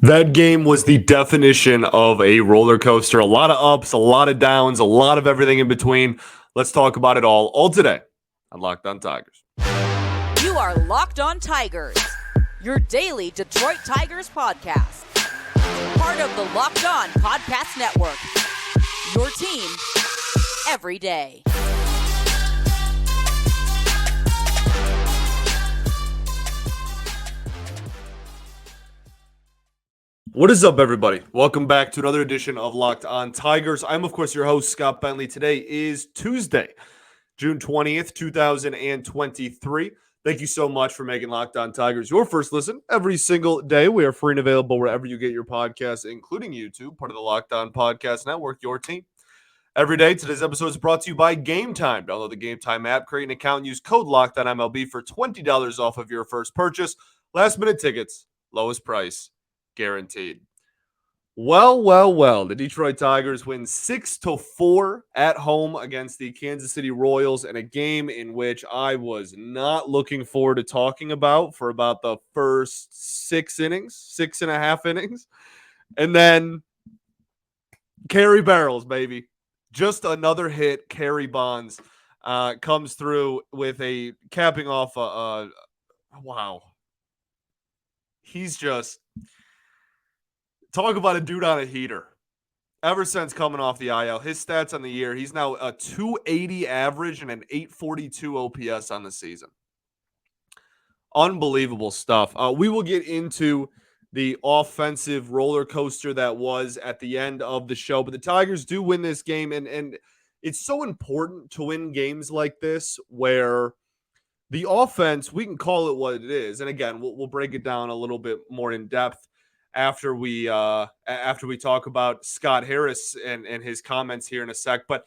That game was the definition of a roller coaster. A lot of ups, a lot of downs, a lot of everything in between. Let's talk about it all today on Locked On Tigers. You are Locked On Tigers, your daily Detroit Tigers podcast. Part of the Locked On Podcast Network, your team every day. What is up, everybody? Welcome back to another edition of Locked On Tigers. I'm, of course, your host, Scott Bentley. Today is Tuesday, June 20th, 2023. Thank you so much for making Locked On Tigers your first listen every single day. We are free and available wherever you get your podcasts, including YouTube, part of the Locked On Podcast Network, your team every day. Today's episode is brought to you by Game Time. Download the Game Time app, create an account, and use code LOCKEDONMLB for $20 off of your first purchase. Last-minute tickets, lowest price guaranteed. Well. The Detroit Tigers win 6-4 at home against the Kansas City Royals in a game in which I was not looking forward to talking about for about the first 6.5 innings. And then Kerry barrels, baby. Just another hit. Kerry Bonds comes through with a capping off wow. He's just... Talk about a dude on a heater. Ever since coming off the IL, his stats on the year, he's now a 280 average and an 842 OPS on the season. Unbelievable stuff. We will get into the offensive roller coaster that was at the end of the show, but the Tigers do win this game, and it's so important to win games like this where the offense, we can call it what it is, and again, we'll break it down a little bit more in depth after we talk about Scott Harris and his comments here in a sec. But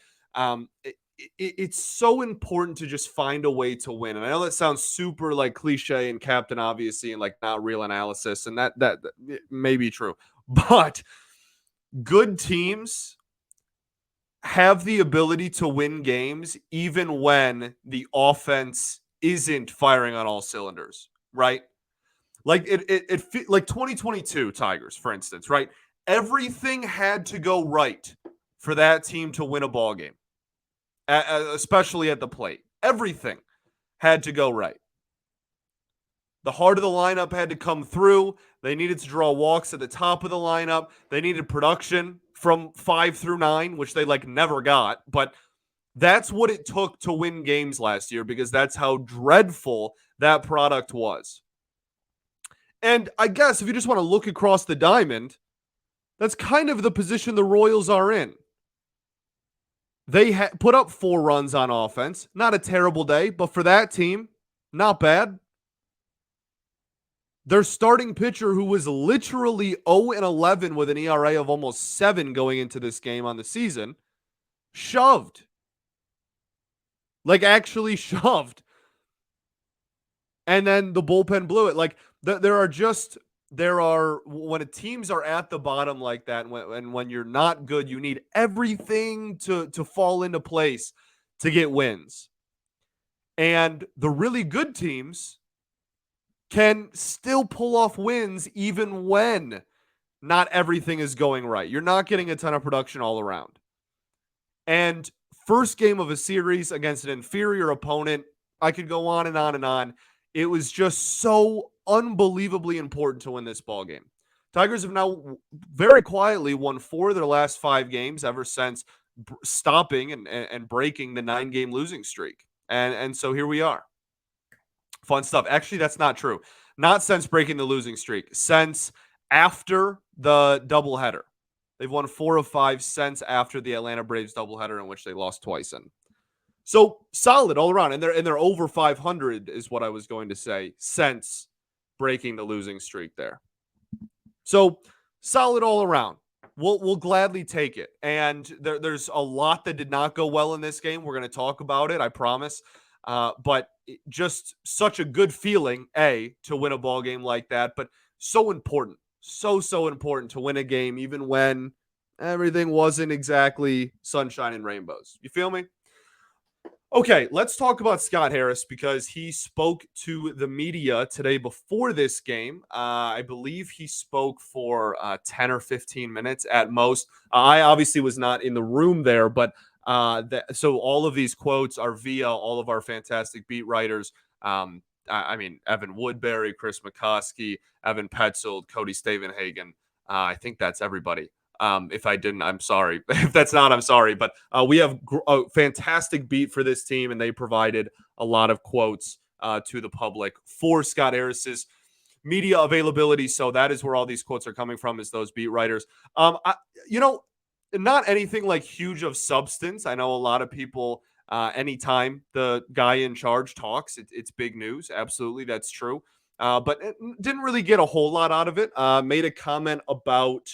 it's so important to just find a way to win. And I know that sounds super like cliche and Captain Obviously and like not real analysis, and that may be true. But good teams have the ability to win games even when the offense isn't firing on all cylinders, right? Like it like 2022 Tigers, for instance, right? Everything had to go right for that team to win a ball game, especially at the plate. Everything had to go right. The heart of the lineup had to come through. They needed to draw walks at the top of the lineup. They needed production from 5 through 9, which they like never got. But that's what it took to win games last year because that's how dreadful that product was. And I guess if you just want to look across the diamond, that's kind of the position the Royals are in. They put up 4 runs on offense. Not a terrible day, but for that team, not bad. Their starting pitcher, who was literally 0-11 with an ERA of almost 7 going into this game on the season, shoved. Like, actually shoved. And then the bullpen blew it. Like, there are when teams are at the bottom like that, and when you're not good, you need everything to fall into place to get wins. And the really good teams can still pull off wins even when not everything is going right. You're not getting a ton of production all around. And first game of a series against an inferior opponent, I could go on and on and on. It was just so unbelievably important to win this ball game. Tigers have now very quietly won 4 of their last 5 games ever since stopping and breaking the 9-game losing streak. And so here we are. Fun stuff. Actually, that's not true. Not since breaking the losing streak. Since after the doubleheader. They've won 4 of 5 since after the Atlanta Braves doubleheader, in which they lost twice in. So solid all around, and they're over 500 is what I was going to say since breaking the losing streak there. So solid all around. We'll gladly take it. And there's a lot that did not go well in this game. We're going to talk about it, I promise. But just such a good feeling, to win a ball game like that. But so important, so important to win a game, even when everything wasn't exactly sunshine and rainbows. You feel me? Okay, let's talk about Scott Harris because he spoke to the media today before this game. I believe he spoke for 10 or 15 minutes at most. I obviously was not in the room there, but so all of these quotes are via all of our fantastic beat writers. I mean, Evan Woodbury, Chris McCoskey, Evan Petzold, Cody Stavenhagen. I think that's everybody. If I didn't, I'm sorry. If that's not, I'm sorry. But we have a fantastic beat for this team, and they provided a lot of quotes to the public for Scott Harris's media availability. So that is where all these quotes are coming from, is those beat writers. I, you know, not anything like huge of substance. I know a lot of people, anytime the guy in charge talks, it's big news. Absolutely, that's true. But it didn't really get a whole lot out of it. Made a comment about,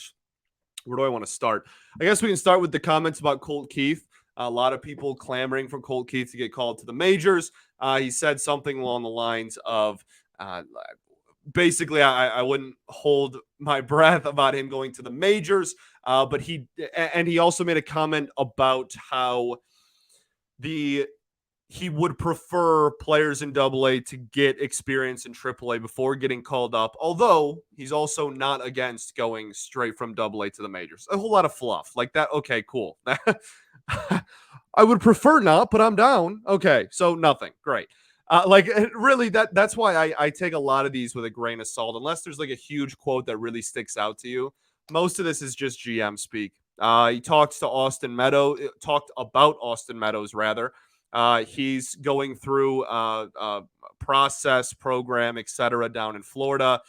where do I want to start? I guess we can start with the comments about Colt Keith. A lot of people clamoring for Colt Keith to get called to the majors. He said something along the lines of, basically, I wouldn't hold my breath about him going to the majors. But he also made a comment about how he would prefer players in AA to get experience in AAA before getting called up, although he's also not against going straight from AA to the majors. A whole lot of fluff like that. Okay, cool. I would prefer not, but I'm down. Okay, so nothing. Great. Really, that's why I take a lot of these with a grain of salt, unless there's like a huge quote that really sticks out to you. Most of this is just GM speak. He talked about Austin Meadows rather. He's going through process, program, etc. down in Florida.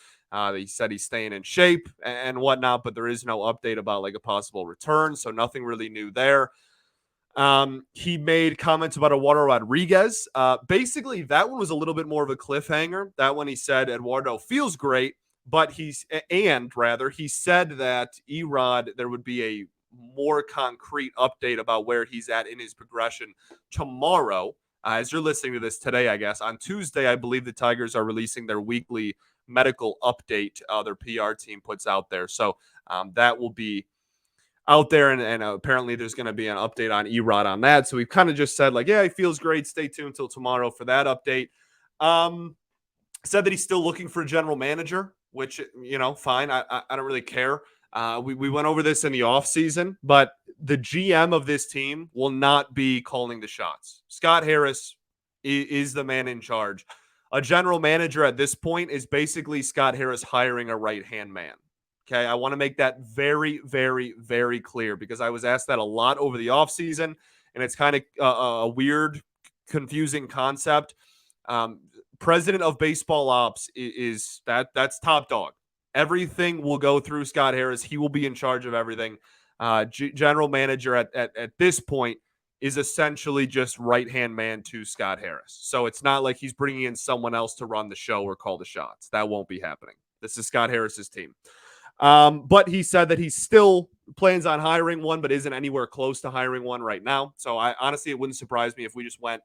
He said he's staying in shape and whatnot, but there is no update about like a possible return, so nothing really new there. He made comments about Eduardo Rodriguez. Basically, that one was a little bit more of a cliffhanger. That one he said Eduardo feels great, but he said that Erod, there would be a more concrete update about where he's at in his progression tomorrow. As you're listening to this today, I guess on Tuesday, I believe the Tigers are releasing their weekly medical update. Their PR team puts out there, so that will be out there, and apparently there's going to be an update on Erod on that. So we've kind of just said like, yeah, he feels great. Stay tuned till tomorrow for that update. Said that he's still looking for a general manager, which, fine. I don't really care. We went over this in the offseason, but the GM of this team will not be calling the shots. Scott Harris is the man in charge. A general manager at this point is basically Scott Harris hiring a right-hand man. Okay, I want to make that very, very, very clear because I was asked that a lot over the offseason, and it's kind of a weird, confusing concept. President of baseball ops that's top dog. Everything will go through Scott Harris. He will be in charge of everything. General manager at this point is essentially just right-hand man to Scott Harris. So it's not like he's bringing in someone else to run the show or call the shots. That won't be happening. This is Scott Harris's team. But he said that he still plans on hiring one, but isn't anywhere close to hiring one right now. So honestly, it wouldn't surprise me if we just went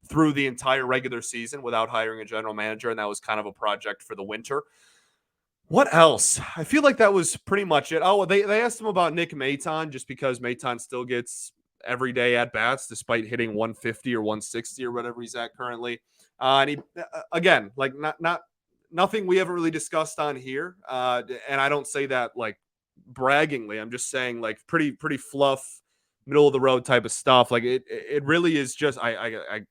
through the entire regular season without hiring a general manager, and that was kind of a project for the winter. What else? I feel like that was pretty much it. Oh, they asked him about Nick Maton, just because Maton still gets everyday at bats despite hitting 150 or 160 or whatever he's at currently. And he again, like nothing we haven't really discussed on here. And I don't say that like braggingly. I'm just saying like pretty fluff, middle of the road type of stuff. Like it really is just I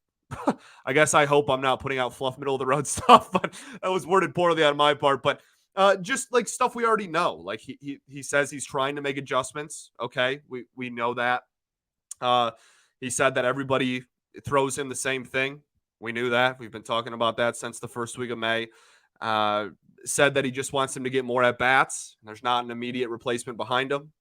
I guess I hope I'm not putting out fluff middle of the road stuff, but that was worded poorly on my part. But just like stuff we already know. Like he says he's trying to make adjustments. Okay, we know that. He said that everybody throws him the same thing. We knew that. We've been talking about that since the first week of May. Said that he just wants him to get more at bats. There's not an immediate replacement behind him.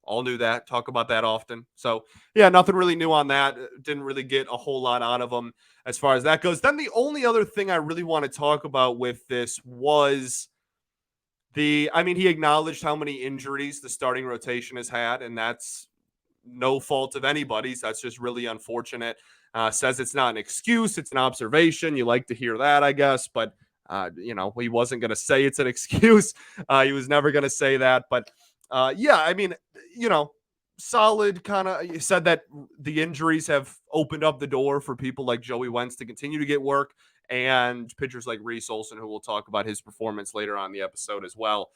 All knew that. Talk about that often. So, yeah, nothing really new on that. Didn't really get a whole lot out of him as far as that goes. Then the only other thing I really want to talk about with this was he acknowledged how many injuries the starting rotation has had, and that's no fault of anybody's. That's just really unfortunate. Says it's not an excuse. It's an observation. You like to hear that, I guess, but he wasn't going to say it's an excuse. He was never going to say that. But solid kind of said that the injuries have opened up the door for people like Joey Wentz to continue to get work, and pitchers like Reese Olson, who we'll talk about his performance later on in the episode as well.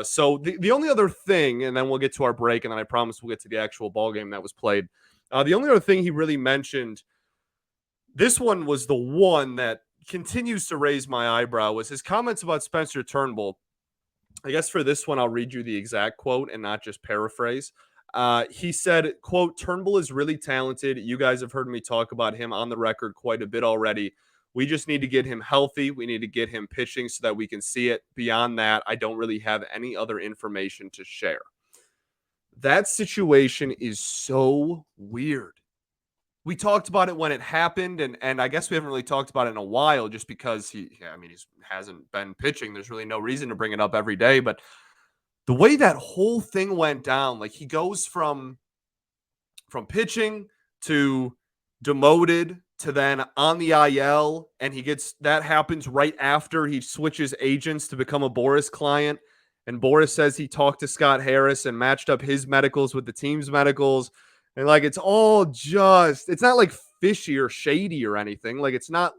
So the only other thing, and then we'll get to our break, and then I promise we'll get to the actual ball game that was played. The only other thing he really mentioned, this one was the one that continues to raise my eyebrow, was his comments about Spencer Turnbull. I guess for this one, I'll read you the exact quote and not just paraphrase. He said, quote, Turnbull is really talented. You guys have heard me talk about him on the record quite a bit already. We just need to get him healthy. We need to get him pitching so that we can see it. Beyond that, I don't really have any other information to share. That situation is so weird. We talked about it when it happened, and I guess we haven't really talked about it in a while just because he hasn't been pitching. There's really no reason to bring it up every day, but the way that whole thing went down, like he goes from pitching to demoted to then on the IL, and that happens right after he switches agents to become a Boris client. And Boris says he talked to Scott Harris and matched up his medicals with the team's medicals. And like, it's all it's not like fishy or shady or anything. Like, it's not,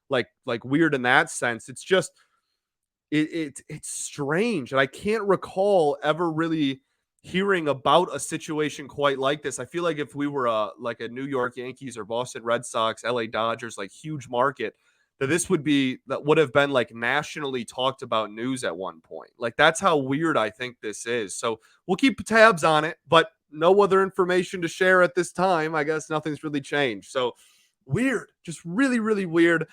like weird in that sense. It's just, it's strange. And I can't recall ever really hearing about a situation quite like this. I feel like if we were like a New York Yankees or Boston Red Sox, LA Dodgers, like huge market, that would have been like nationally talked about news at one point. Like, that's how weird I think this is. So we'll keep tabs on it, but no other information to share at this time. I guess nothing's really changed. So weird, just really, really weird.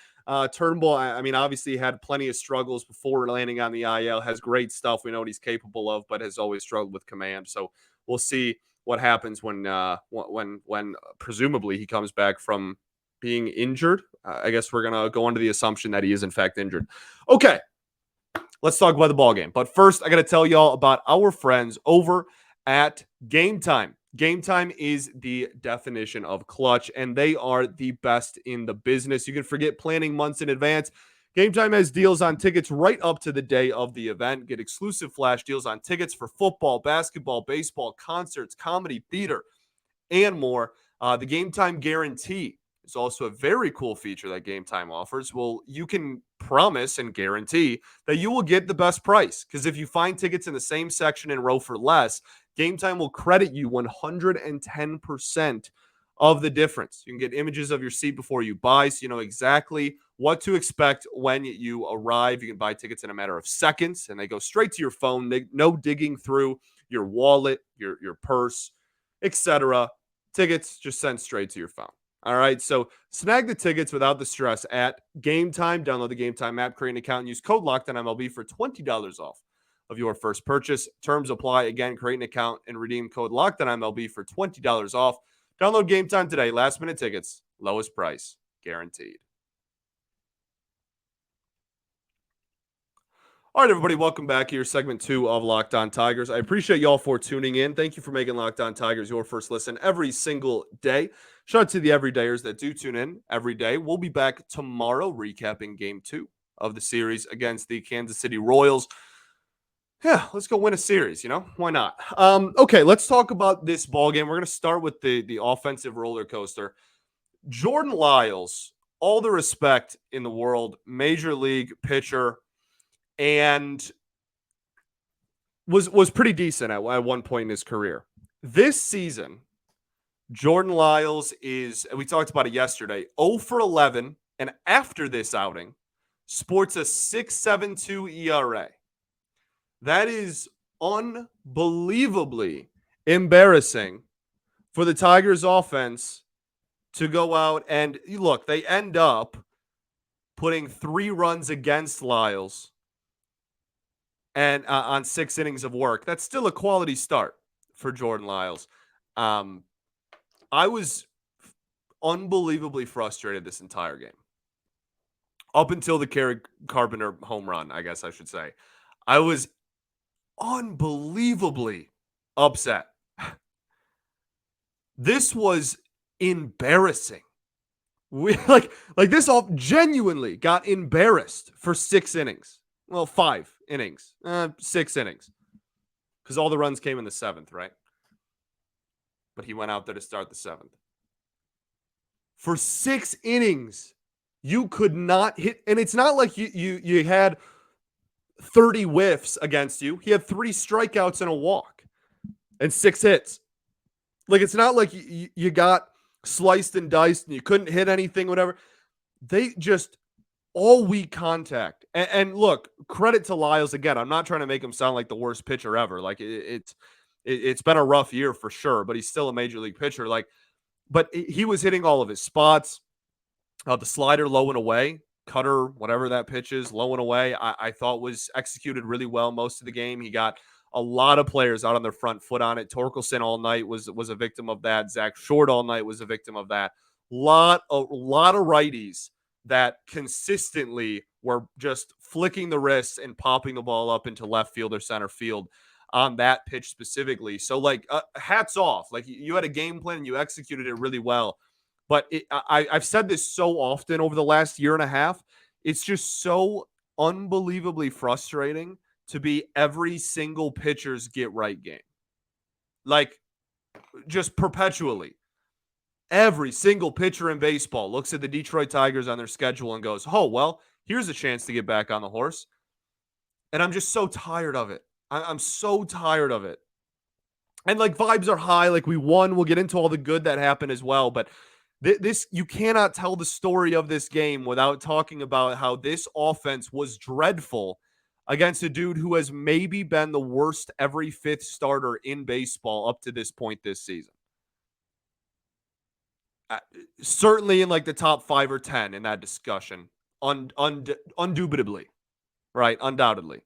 Turnbull, I mean, obviously had plenty of struggles before landing on the IL, has great stuff. We know what he's capable of, but has always struggled with command. So we'll see what happens when presumably he comes back from being injured. I guess we're going to go under the assumption that he is in fact injured. Okay, let's talk about the ball game. But first, I got to tell y'all about our friends over at Game Time. Game Time is the definition of clutch, and they are the best in the business. You can forget planning months in advance. Game Time has deals on tickets right up to the day of the event. Get exclusive flash deals on tickets for football, basketball, baseball, concerts, comedy, theater, and more. The Game Time guarantee is also a very cool feature that Game Time offers. Well, you can promise and guarantee that you will get the best price, because if you find tickets in the same section and row for less, Game Time will credit you 110% of the difference. You can get images of your seat before you buy, so you know exactly what to expect when you arrive. You can buy tickets in a matter of seconds, and they go straight to your phone. No digging through your wallet, your purse, etc. Tickets just sent straight to your phone. All right, so snag the tickets without the stress at Game Time. Download the Game Time app, create an account, and use code LOCKEDONMLB for $20 off of your first purchase. Terms apply. Again, create an account and redeem code LOCKEDONMLB for $20 off. Download Game Time today. Last minute tickets, lowest price guaranteed. All right, everybody, welcome back here. Segment 2 of Locked On Tigers. I appreciate y'all for tuning in. Thank you for making Locked On Tigers your first listen every single day. Shout out to the everydayers that do tune in every day. We'll be back tomorrow recapping Game 2 of the series against the Kansas City Royals. Yeah, let's go win a series, Why not? Okay, let's talk about this ball game. We're going to start with the offensive roller coaster. Jordan Lyles, all the respect in the world, major league pitcher, and was pretty decent at one point in his career. This season, Jordan Lyles is, we talked about it yesterday, 0 for 11, and after this outing, sports a 6.72 ERA. That is unbelievably embarrassing for the Tigers offense to go out and look, they end up putting 3 runs against Lyles and on 6 innings of work. That's still a quality start for Jordan Lyles. I was unbelievably frustrated this entire game. Up until the Kerry Carpenter home run, I guess I should say. I was unbelievably upset. This was embarrassing. We this all genuinely got embarrassed for 6 innings. Well, 5 innings, 6 innings, because all the runs came in the 7th, right? but he went out there to start the 7th. For 6 innings, you could not hit, and it's not like you had 30 whiffs against you. He had 3 strikeouts and a walk and 6 hits. Like, it's not like you got sliced and diced and you couldn't hit anything, whatever. They just all weak contact. And look, credit to Lyles again. I'm not trying to make him sound like the worst pitcher ever. Like, it's been a rough year for sure, but he's still a major league pitcher. Like, but he was hitting all of his spots. The slider low and away, cutter, whatever that pitch is, low and away, I thought was executed really well most of the game. He got a lot of players out on their front foot on it. Torkelson all night was a victim of that. Zach Short all night was a victim of that. Lot of righties that consistently were just flicking the wrists and popping the ball up into left field or center field on that pitch specifically. So, like, hats off. Like, you had a game plan and you executed it really well. But I've said this so often over the last year and a half. It's just so unbelievably frustrating to be every single pitcher's get right game. Like, just perpetually. Every single pitcher in baseball looks at the Detroit Tigers on their schedule and goes, oh, well, here's a chance to get back on the horse. And I'm just so tired of it. I'm so tired of it. And, like, vibes are high. Like, we won. We'll get into all the good that happened as well. But this, you cannot tell the story of this game without talking about how this offense was dreadful against a dude who has maybe been the worst every 5th starter in baseball up to this point this season. Certainly in, like, the top 5 or 10 in that discussion. Undoubtedly. Right? Undoubtedly.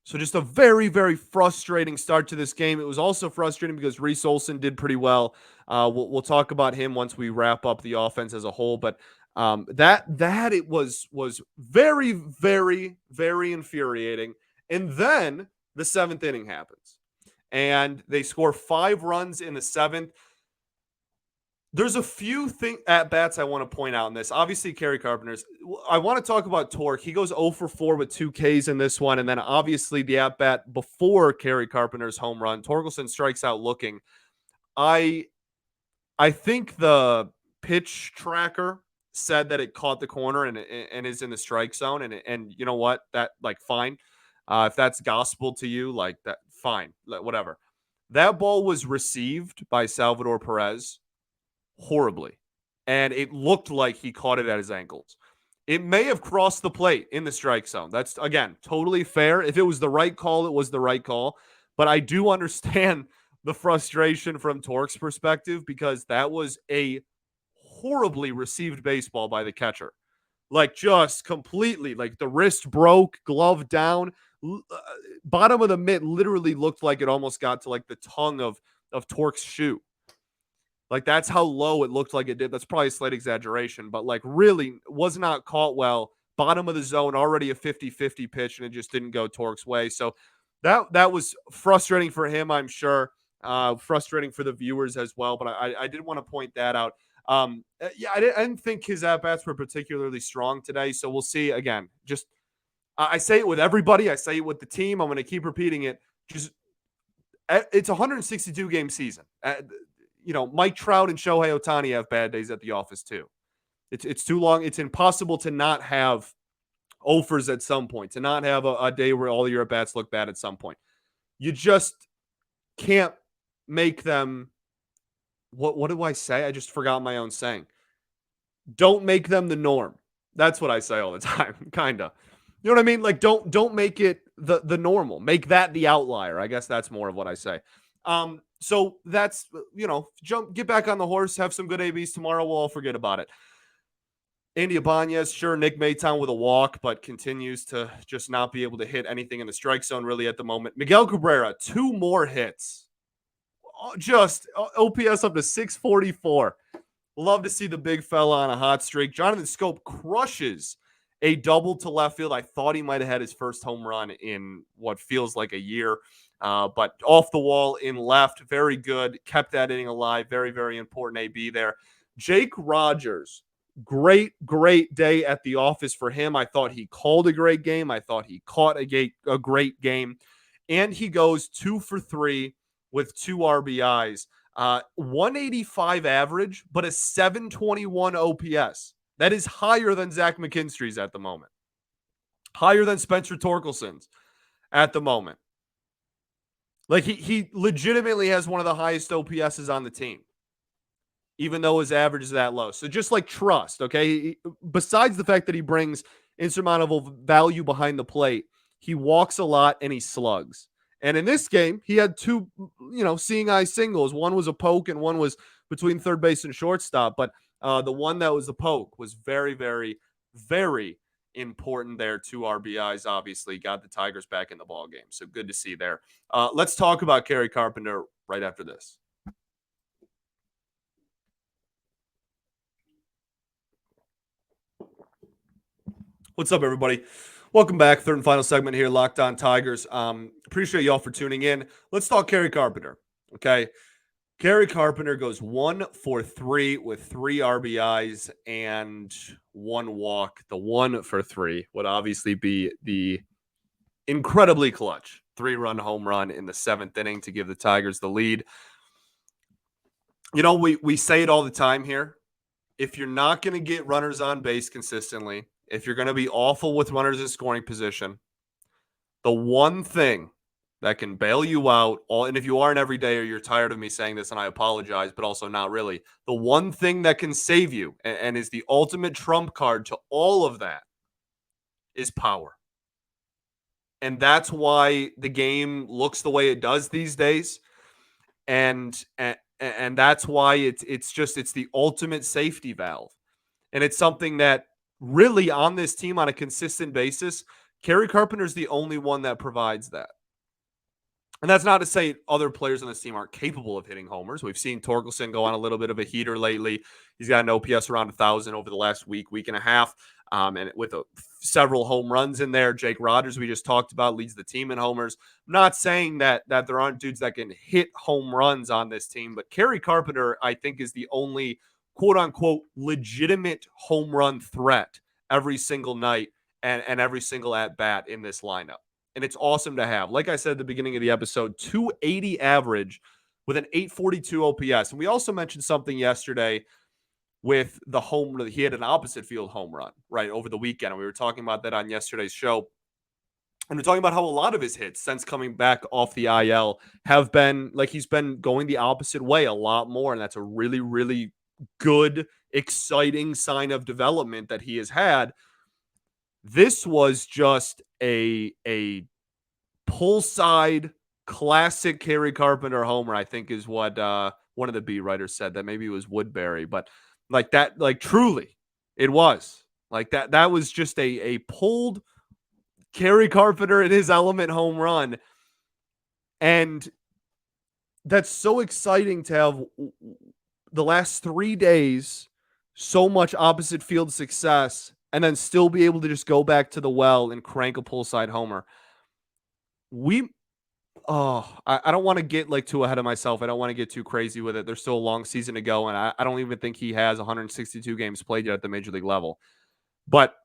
So just a very, very frustrating start to this game. It was also frustrating because Reese Olson did pretty well. We'll talk about him once we wrap up the offense as a whole. But that it was very, very, very infuriating. And then the 7th inning happens. And they score 5 runs in the 7th. There's a few at-bats I want to point out in this. Obviously, Kerry Carpenter's. I want to talk about Torque. He goes 0 for 4 with 2 Ks in this one. And then obviously the at-bat before Kerry Carpenter's home run. Torkelson strikes out looking. I think the pitch tracker said that it caught the corner and is in the strike zone. And you know what? That, like, fine. If that's gospel to you, like, that, fine. Whatever. That ball was received by Salvador Perez horribly, and it looked like he caught it at his ankles. It may have crossed the plate in the strike zone. That's, again, totally fair. If it was the right call, it was the right call. But I do understand the frustration from Torque's perspective because that was a horribly received baseball by the catcher. Like, just completely, like, the wrist broke, glove down, bottom of the mitt literally looked like it almost got to, like, the tongue of Torque's shoe. Like, that's how low it looked like it did. That's probably a slight exaggeration, but, like, really was not caught well. Bottom of the zone, already a 50-50 pitch, and it just didn't go Torque's way. So that was frustrating for him, I'm sure. Frustrating for the viewers as well, but I did want to point that out. Yeah, I didn't think his at-bats were particularly strong today, so we'll see. Again, just I say it with everybody. I say it with the team. I'm going to keep repeating it. Just it's a 162-game season. You know, Mike Trout and Shohei Ohtani have bad days at the office too. It's too long. It's impossible to not have offers at some point, to not have a day where all your at-bats look bad at some point. You just can't make them. What do I say? I just forgot my own saying. Don't make them the norm. That's what I say all the time, kind of. You know what I mean? Like, don't make it the normal. Make that the outlier. I guess that's more of what I say. So that's, you know, get back on the horse, have some good ABs tomorrow. We'll all forget about it. Andy Ibanez, sure, Nick Maytown with a walk, but continues to just not be able to hit anything in the strike zone really at the moment. Miguel Cabrera, 2 more hits. Just OPS up to 644. Love to see the big fella on a hot streak. Jonathan Scope crushes a double to left field. I thought he might have had his first home run in what feels like a year. But off the wall in left, very good. Kept that inning alive. Very, very important AB there. Jake Rogers, great day at the office for him. I thought he called a great game. I thought he caught a great game. And he goes 2 for 3 with 2 RBIs. 185 average, but a 721 OPS. That is higher than Zach McKinstry's at the moment. Higher than Spencer Torkelson's at the moment. Like he legitimately has one of the highest OPSs on the team, even though his average is that low. So just like trust, okay? Besides the fact that he brings insurmountable value behind the plate, he walks a lot and he slugs. And in this game, he had 2, seeing eye singles. One was a poke and one was between third base and shortstop. But the one that was the poke was very, very, very important there. 2 RBIs, obviously, got the Tigers back in the ball game. So good to see there. Let's talk about Kerry Carpenter right after this. What's up, everybody? Welcome back. Third and final segment here, Locked On Tigers. Appreciate y'all for tuning in. Let's talk Kerry Carpenter, okay? Kerry Carpenter goes 1 for 3 with 3 RBIs and 1 walk. The 1 for 3 would obviously be the incredibly clutch 3-run home run in the 7th inning to give the Tigers the lead. We say it all the time here. If you're not going to get runners on base consistently, if you're going to be awful with runners in scoring position, the one thing that can bail you out, and if you aren't every day or you're tired of me saying this, and I apologize, but also not really, the one thing that can save you and is the ultimate trump card to all of that is power. And that's why the game looks the way it does these days. And that's why it's the ultimate safety valve. And it's something that really on this team on a consistent basis, Kerry Carpenter is the only one that provides that. And that's not to say other players on this team aren't capable of hitting homers. We've seen Torkelson go on a little bit of a heater lately. He's got an OPS around 1,000 over the last week and a half, and with several home runs in there. Jake Rogers, we just talked about, leads the team in homers. I'm not saying that there aren't dudes that can hit home runs on this team, but Kerry Carpenter, I think, is the only quote-unquote legitimate home run threat every single night and every single at-bat in this lineup. And it's awesome to have. Like I said at the beginning of the episode, 280 average with an 842 OPS. And we also mentioned something yesterday with the home run. He had an opposite field home run, right, over the weekend. And we were talking about that on yesterday's show. And we're talking about how a lot of his hits since coming back off the IL have been, like, he's been going the opposite way a lot more. And that's a really, really good, exciting sign of development that he has had. This was just a pull side classic Kerry Carpenter homer, I think is what one of the beat writers said. That maybe it was Woodbury, but like that, like truly it was like that. That was just a pulled Kerry Carpenter in his element home run. And that's so exciting to have the last 3 days, so much opposite field success, and then still be able to just go back to the well and crank a pull side homer. I don't want to get like too ahead of myself. I don't want to get too crazy with it. There's still a long season to go, and I don't even think he has 162 games played yet at the major league level. But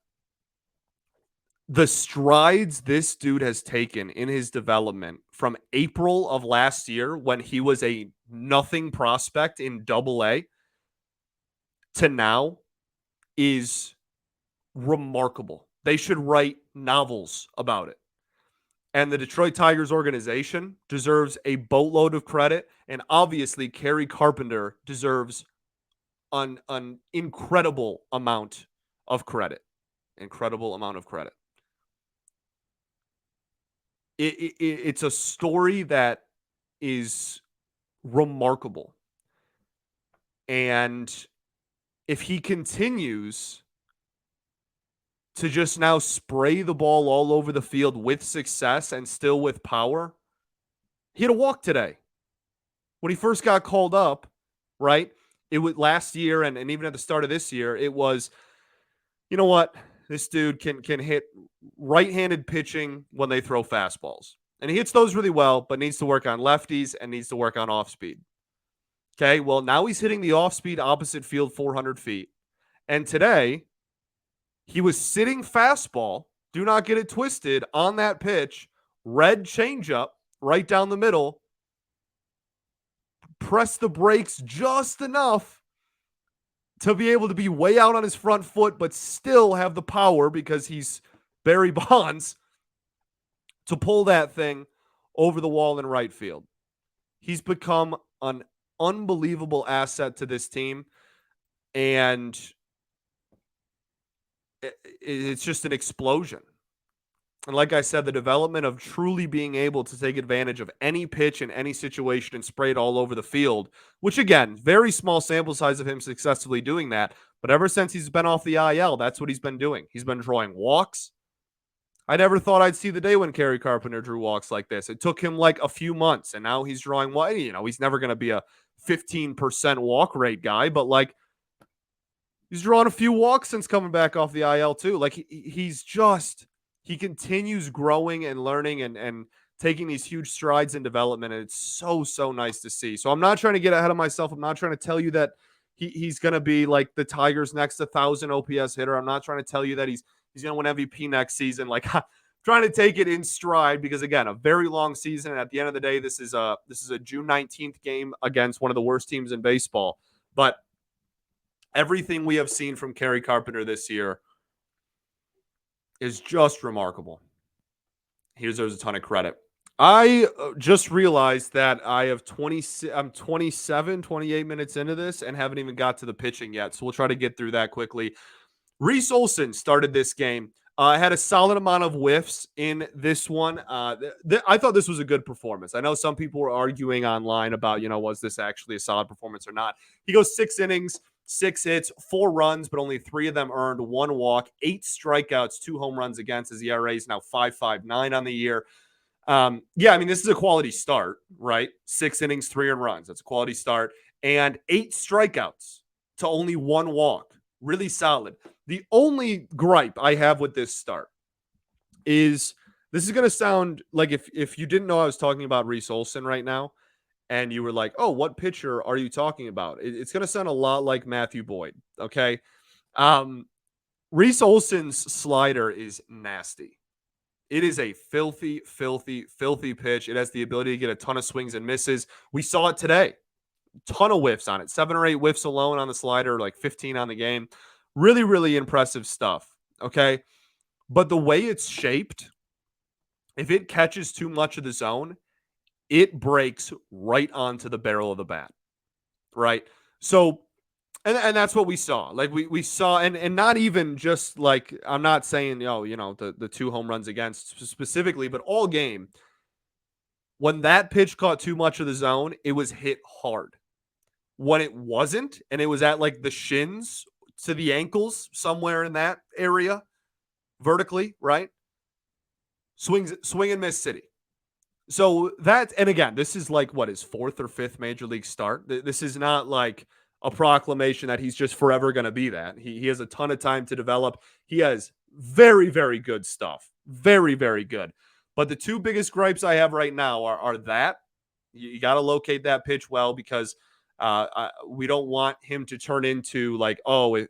the strides this dude has taken in his development from April of last year, when he was a nothing prospect in Double-A, to now is remarkable. They should write novels about it. And the Detroit Tigers organization deserves a boatload of credit. And obviously, Kerry Carpenter deserves an incredible amount of credit. Incredible amount of credit. It's a story that is remarkable. And if he continues to just now spray the ball all over the field with success and still with power. He had a walk today. When he first got called up, right? It was last year and even at the start of this year, it was, you know what? This dude can hit right-handed pitching when they throw fastballs. And he hits those really well, but needs to work on lefties and needs to work on off-speed. Okay, well, now he's hitting the off-speed opposite field 400 feet. And today, he was sitting fastball, do not get it twisted, on that pitch, red changeup right down the middle, press the brakes just enough to be able to be way out on his front foot, but still have the power because he's Barry Bonds to pull that thing over the wall in right field. He's become an unbelievable asset to this team, and it's just an explosion. And like I said, the development of truly being able to take advantage of any pitch in any situation and spray it all over the field, which again, very small sample size of him successfully doing that. But ever since he's been off the IL, that's what he's been doing. He's been drawing walks. I never thought I'd see the day when Kerry Carpenter drew walks like this. It took him like a few months, and now he's drawing walks. He's never going to be a 15% walk rate guy, but like he's drawn a few walks since coming back off the IL too. Like he continues growing and learning and taking these huge strides in development, and it's so nice to see. So I'm not trying to get ahead of myself. I'm not trying to tell you that he's going to be like the Tigers' next 1,000 OPS hitter. I'm not trying to tell you that he's going to win MVP next season. Like I'm trying to take it in stride because again, a very long season. And at the end of the day, this is a June 19th game against one of the worst teams in baseball. But everything we have seen from Kerry Carpenter this year is just remarkable. He deserves a ton of credit. I just realized that I'm 27, 28 minutes into this and haven't even got to the pitching yet. So we'll try to get through that quickly. Rhys Olson started this game. Had a solid amount of whiffs in this one. I thought this was a good performance. I know some people were arguing online about, was this actually a solid performance or not? He goes 6 innings, 6 hits, 4 runs, but only 3 of them earned, 1 walk, 8 strikeouts, 2 home runs against. His ERA is now 5.59 on the year. This is a quality start, right? 6 innings, 3 earned runs. That's a quality start. And 8 strikeouts to only 1 walk. Really solid. The only gripe I have with this start is this is going to sound like if you didn't know I was talking about Reese Olson right now, and you were like, oh, what pitcher are you talking about? It's going to sound a lot like Matthew Boyd, okay? Rhys Olson's slider is nasty. It is a filthy pitch. It has the ability to get a ton of swings and misses. We saw it today. Ton of whiffs on it. 7 or 8 whiffs alone on the slider, like 15 on the game. Really impressive stuff, okay? But the way it's shaped, if it catches too much of the zone, it breaks right onto the barrel of the bat, right? So, and that's what we saw. Like we saw, and not even just like, I'm not saying, the 2 home runs against specifically, but all game, when that pitch caught too much of the zone, it was hit hard. When it wasn't, and it was at like the shins to the ankles, somewhere in that area, vertically, right? Swing and miss city. So that, and again, this is like what, his 4th or 5th major league start. This is not like a proclamation that he's just forever going to be that. He has a ton of time to develop. He has very good stuff. Very good. But the 2 biggest gripes I have right now are that you got to locate that pitch well, because we don't want him to turn into like, 2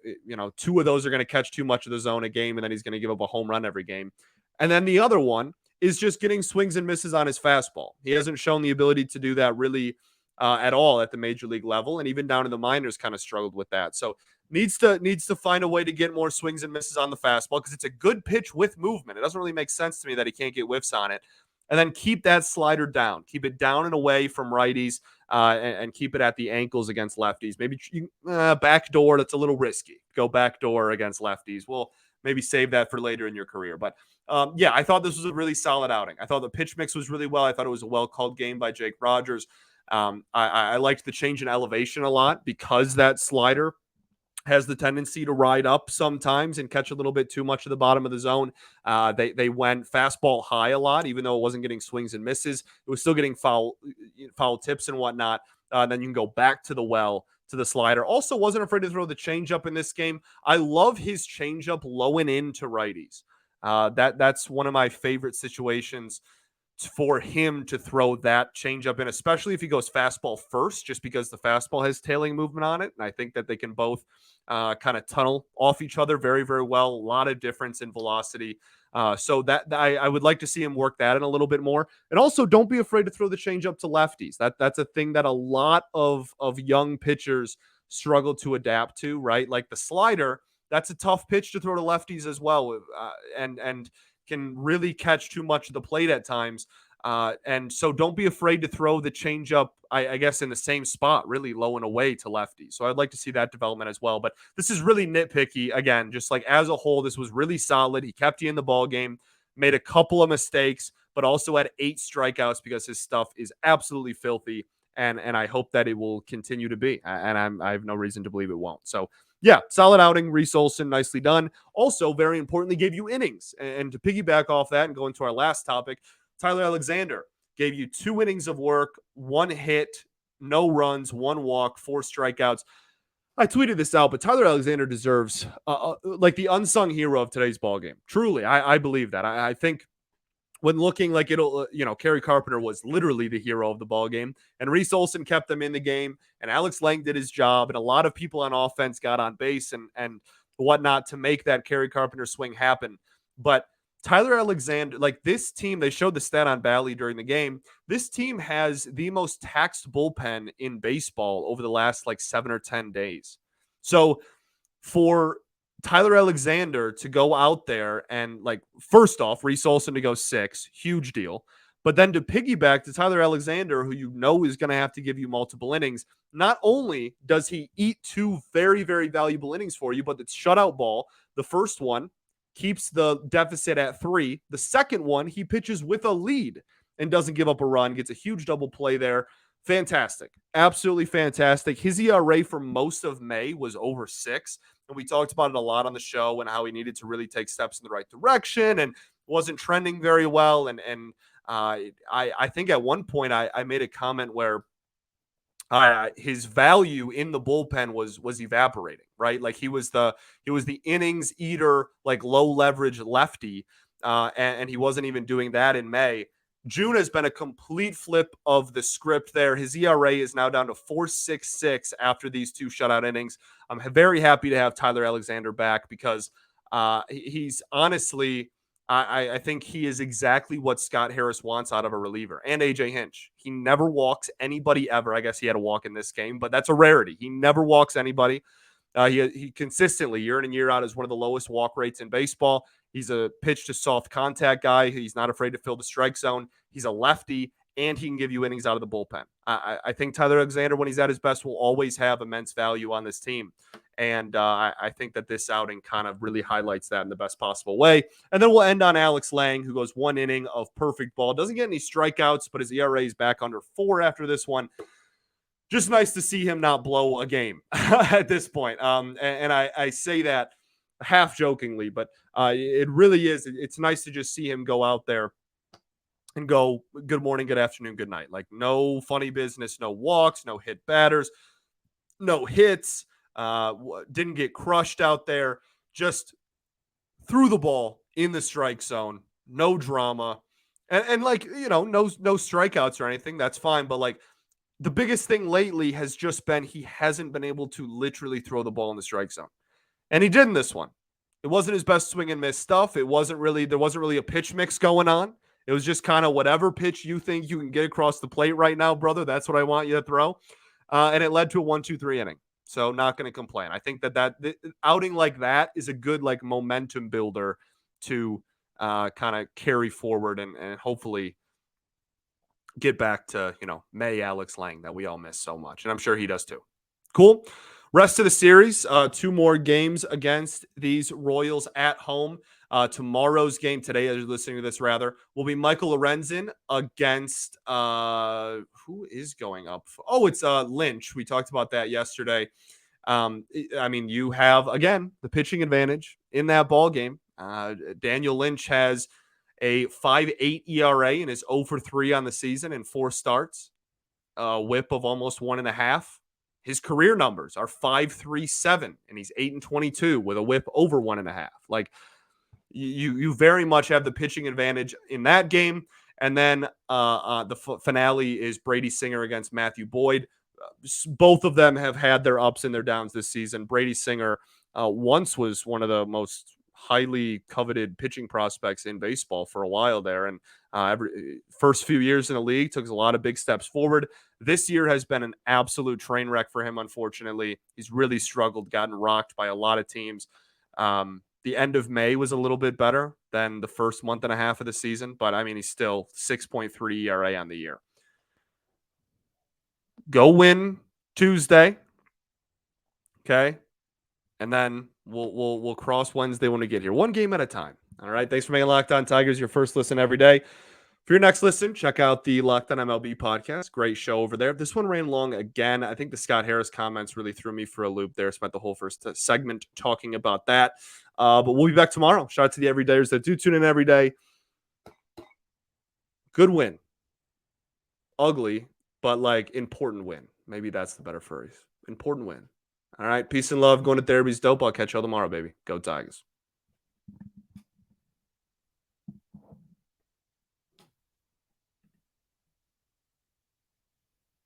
of those are going to catch too much of the zone a game, and then he's going to give up a home run every game. And then the other one is just getting swings and misses on his fastball. He hasn't shown the ability to do that really at all at the major league level, and even down in the minors kind of struggled with that. So needs to find a way to get more swings and misses on the fastball, because it's a good pitch with movement. It doesn't really make sense to me that he can't get whiffs on it. And then keep that slider down. Keep it down and away from righties, and keep it at the ankles against lefties. Maybe backdoor, that's a little risky. Go backdoor against lefties. We'll maybe save that for later in your career. But I thought this was a really solid outing. I thought the pitch mix was really well. I thought it was a well-called game by Jake Rogers. I liked the change in elevation a lot, because that slider has the tendency to ride up sometimes and catch a little bit too much of the bottom of the zone. They went fastball high a lot, even though it wasn't getting swings and misses. It was still getting foul tips and whatnot. Then you can go back to the slider. Also wasn't afraid to throw the changeup in this game. I love his changeup low and in to righties. That's one of my favorite situations for him to throw that changeup in, especially if he goes fastball first, just because the fastball has tailing movement on it. And I think that they can both kind of tunnel off each other very well. A lot of difference in velocity. So that I would like to see him work that in a little bit more. And also, don't be afraid to throw the changeup to lefties. That's a thing that a lot of young pitchers struggle to adapt to, right? Like the slider, that's a tough pitch to throw to lefties as well, and can really catch too much of the plate at times. And so don't be afraid to throw the changeup, I guess, in the same spot, really low and away to lefties. So I'd like to see that development as well. But this is really nitpicky. Again, just like as a whole, this was really solid. He kept you in the ball game, made a couple of mistakes, but also had 8 strikeouts because his stuff is absolutely filthy. And I hope that it will continue to be. And I have no reason to believe it won't. So yeah, solid outing. Reese Olson, nicely done. Also, very importantly, gave you innings. And to piggyback off that and go into our last topic, Tyler Alexander gave you 2 innings of work, 1 hit, no runs, 1 walk, 4 strikeouts. I tweeted this out, but Tyler Alexander deserves like the unsung hero of today's ball game. Truly, I believe that. I think when looking like it'll, Kerry Carpenter was literally the hero of the ball game, and Rhys Olson kept them in the game, and Alex Lang did his job, and a lot of people on offense got on base and whatnot to make that Kerry Carpenter swing happen. But Tyler Alexander, like this team, they showed the stat on Bally during the game. This team has the most taxed bullpen in baseball over the last like 7 or 10 days. So for Tyler Alexander to go out there and, like, first off, Reese Olson to go 6, huge deal. But then to piggyback to Tyler Alexander, who you know is going to have to give you multiple innings, not only does he eat 2 very, very valuable innings for you, but the shutout ball, the first one keeps the deficit at 3. The second one, he pitches with a lead and doesn't give up a run, gets a huge double play there. Fantastic. Absolutely fantastic. His ERA for most of May was over 6. And we talked about it a lot on the show and how he needed to really take steps in the right direction and wasn't trending very well. And I think at one point I made a comment where his value in the bullpen was evaporating, right? Like he was the innings eater, like low leverage lefty, and he wasn't even doing that in May. June has been a complete flip of the script there. His ERA is now down to 4.66 after these 2 shutout innings. I'm very happy to have Tyler Alexander back because he's honestly, I think he is exactly what Scott Harris wants out of a reliever, and AJ Hinch. He never walks anybody ever. I guess he had a walk in this game, but that's a rarity. He never walks anybody. He consistently, year in and year out, is one of the lowest walk rates in baseball. He's a pitch to soft contact guy. He's not afraid to fill the strike zone. He's a lefty, and he can give you innings out of the bullpen. I think Tyler Alexander, when he's at his best, will always have immense value on this team. And I think that this outing kind of really highlights that in the best possible way. And then we'll end on Alex Lang, who goes 1 inning of perfect ball. Doesn't get any strikeouts, but his ERA is back under 4 after this one. Just nice to see him not blow a game at this point. And I say that half jokingly, but it really is. It's nice to just see him go out there and go, good morning, good afternoon, good night. Like no funny business, no walks, no hit batters, no hits, didn't get crushed out there. Just threw the ball in the strike zone, no drama. And like, no strikeouts or anything. That's fine. But like, the biggest thing lately has just been he hasn't been able to literally throw the ball in the strike zone. And he did in this one. It wasn't his best swing and miss stuff. There wasn't really a pitch mix going on. It was just kind of whatever pitch you think you can get across the plate right now, brother. That's what I want you to throw. And it led to a 1-2-3 inning. So not going to complain. I think that outing like that is a good like momentum builder to kind of carry forward and hopefully get back to, May Alex Lang that we all miss so much. And I'm sure he does too. Cool. Rest of the series, 2 more games against these Royals at home. Tomorrow's game, today, as you're listening to this, rather, will be Michael Lorenzen against, who is going up? It's Lynch. We talked about that yesterday. You have, again, the pitching advantage in that ball game. Daniel Lynch has a 5.8 ERA and is 0 for 3 on the season in 4 starts. Whip of almost 1.5. His career numbers are 5.37, and he's 8-22 with a whip over 1.5. Like you very much have the pitching advantage in that game. And then the finale is Brady Singer against Matthew Boyd. Both of them have had their ups and their downs this season. Brady Singer once was one of the most highly coveted pitching prospects in baseball for a while there. And first few years in the league took a lot of big steps forward. This year has been an absolute train wreck for him, unfortunately. He's really struggled, gotten rocked by a lot of teams. The end of May was a little bit better than the first month and a half of the season, but I mean, he's still 6.3 ERA on the year. Go win Tuesday. Okay. And then we'll cross Wednesday when we get here. One game at a time. All right. Thanks for making Locked On Tigers your first listen every day. For your next listen, check out the Locked On MLB podcast. Great show over there. This one ran long again. I think the Scott Harris comments really threw me for a loop there. Spent the whole first segment talking about that. But we'll be back tomorrow. Shout out to the everydayers that do tune in every day. Good win. Ugly, but like important win. Maybe that's the better phrase. Important win. All right. Peace and love. Going to therapy's dope. I'll catch y'all tomorrow, baby. Go Tigers.